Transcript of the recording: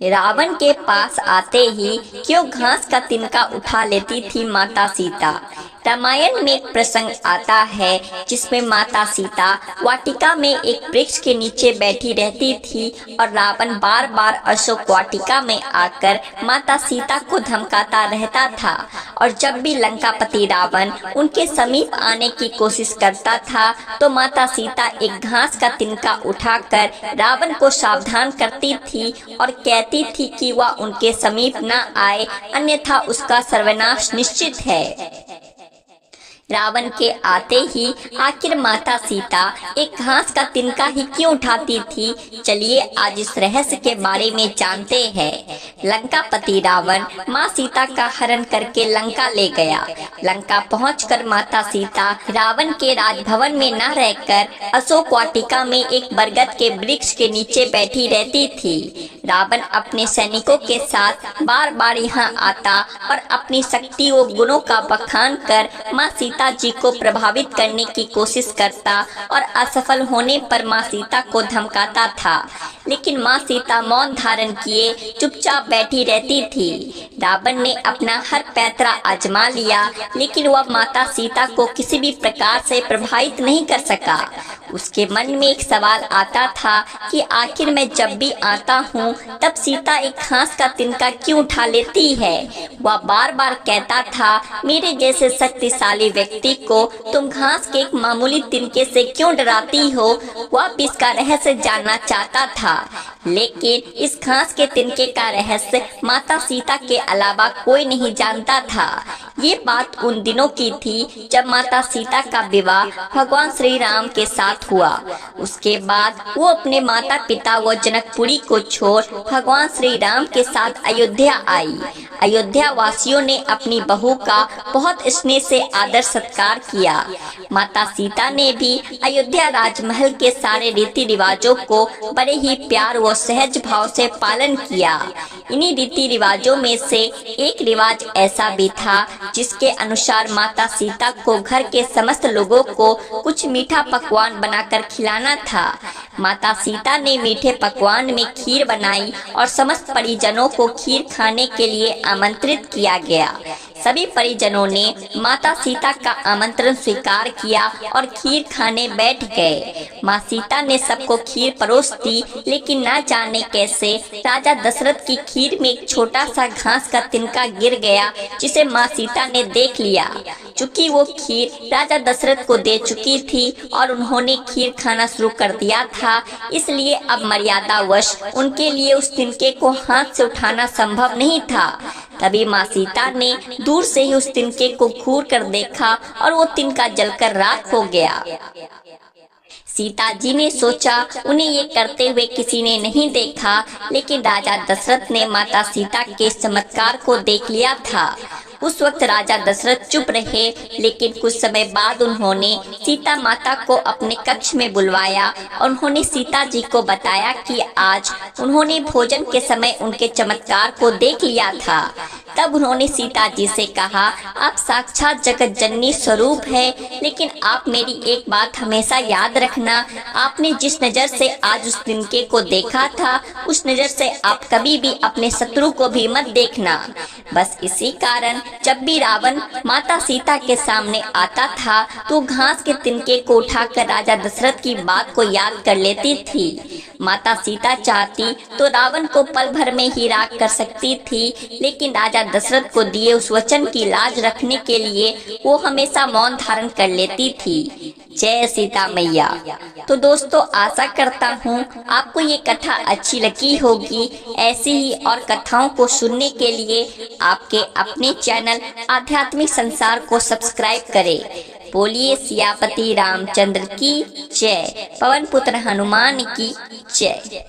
रावण के पास आते ही क्यों घास का तिनका उठा लेती थी माता सीता। रामायण में एक प्रसंग आता है जिसमें माता सीता वाटिका में एक वृक्ष के नीचे बैठी रहती थी और रावण बार बार अशोक वाटिका में आकर माता सीता को धमकाता रहता था। और जब भी लंकापति रावण उनके समीप आने की कोशिश करता था तो माता सीता एक घास का तिनका उठाकर रावण को सावधान करती थी और कहती थी कि वह उनके समीप न आए, अन्यथा उसका सर्वनाश निश्चित है। रावण के आते ही आखिर माता सीता एक घास का तिनका ही क्यों उठाती थी, चलिए आज इस रहस्य के बारे में जानते हैं। लंकापति रावण माँ सीता का हरण करके लंका ले गया। लंका पहुंचकर माता सीता रावण के राजभवन में न रहकर अशोक वाटिका में एक बरगद के वृक्ष के नीचे बैठी रहती थी। रावण अपने सैनिकों के साथ बार बार यहाँ आता और अपनी शक्ति और गुणों का बखान कर माँ सीता जी को प्रभावित करने की कोशिश करता और असफल होने पर माँ सीता को धमकाता था, लेकिन माँ सीता मौन धारण किए चुपचाप बैठी रहती थी। रावण ने अपना हर पैतरा आजमा लिया, लेकिन वह माता सीता को किसी भी प्रकार से प्रभावित नहीं कर सका। उसके मन में एक सवाल आता था कि आखिर मैं जब भी आता हूँ तब सीता एक घास का तिनका क्यों उठा लेती है। वह बार बार कहता था, मेरे जैसे शक्तिशाली व्यक्ति को तुम घास के एक मामूली तिनके से क्यों डराती हो। वह भी इसका रहस्य जानना चाहता था, लेकिन इस घास के तिनके का रहस्य माता सीता के अलावा कोई नहीं जानता था। ये बात उन दिनों की थी जब माता सीता का विवाह भगवान श्री राम के साथ हुआ। उसके बाद वो अपने माता पिता व जनकपुरी को छोड़ भगवान श्री राम के साथ अयोध्या आई। अयोध्या वासियों ने अपनी बहू का बहुत स्नेह से आदर सत्कार किया। माता सीता ने भी अयोध्या राजमहल के सारे रीति रिवाजों को बड़े ही प्यार व सहज भाव से पालन किया। इन्हीं रीति रिवाजों में से एक रिवाज ऐसा भी था जिसके अनुसार माता सीता को घर के समस्त लोगों को कुछ मीठा पकवान बनाकर खिलाना था। माता सीता ने मीठे पकवान में खीर बनाई और समस्त परिजनों को खीर खाने के लिए आमंत्रित किया गया। सभी परिजनों ने माता सीता का आमंत्रण स्वीकार किया और खीर खाने बैठ गए। माँ सीता ने सबको खीर परोस दी, लेकिन न जाने कैसे राजा दशरथ की खीर में एक छोटा सा घास का तिनका गिर गया, जिसे माँ सीता ने देख लिया। चूंकि वो खीर राजा दशरथ को दे चुकी थी और उन्होंने खीर खाना शुरू कर दिया था, इसलिए अब मर्यादावश उनके लिए उस तिनके को हाथ से उठाना संभव नहीं था। तभी माँ सीता ने दूर से ही उस तिनके को घूर कर देखा और वो तिनका जलकर राख हो गया। सीता जी ने सोचा उन्हें ये करते हुए किसी ने नहीं देखा, लेकिन राजा दशरथ ने माता सीता के चमत्कार को देख लिया था। उस वक्त राजा दशरथ चुप रहे, लेकिन कुछ समय बाद उन्होंने सीता माता को अपने कक्ष में बुलवाया और उन्होंने सीता जी को बताया कि आज उन्होंने भोजन के समय उनके चमत्कार को देख लिया था। तब उन्होंने सीता जी से कहा, आप साक्षात जगत जननी स्वरूप है, लेकिन आप मेरी एक बात हमेशा याद रखना, आपने जिस नजर से आज उस तिनके को देखा था, उस नजर से आप कभी भी अपने शत्रु को भी मत देखना। बस इसी कारण जब भी रावण माता सीता के सामने आता था तो घास के तिनके को उठाकर राजा दशरथ की बात को याद कर लेती थी। माता सीता चाहती तो रावण को पल भर में ही राख कर सकती थी, लेकिन राजा दशरथ को दिए उस वचन की लाज रखने के लिए वो हमेशा मौन धारण कर लेती थी। जय सीता मैया। तो दोस्तों, आशा करता हूँ आपको ये कथा अच्छी लगी होगी। ऐसी ही और कथाओं को सुनने के लिए आपके अपने चैनल आध्यात्मिक संसार को सब्सक्राइब करें। बोलिए सियापति रामचंद्र की जय, पवन पुत्र हनुमान की जय।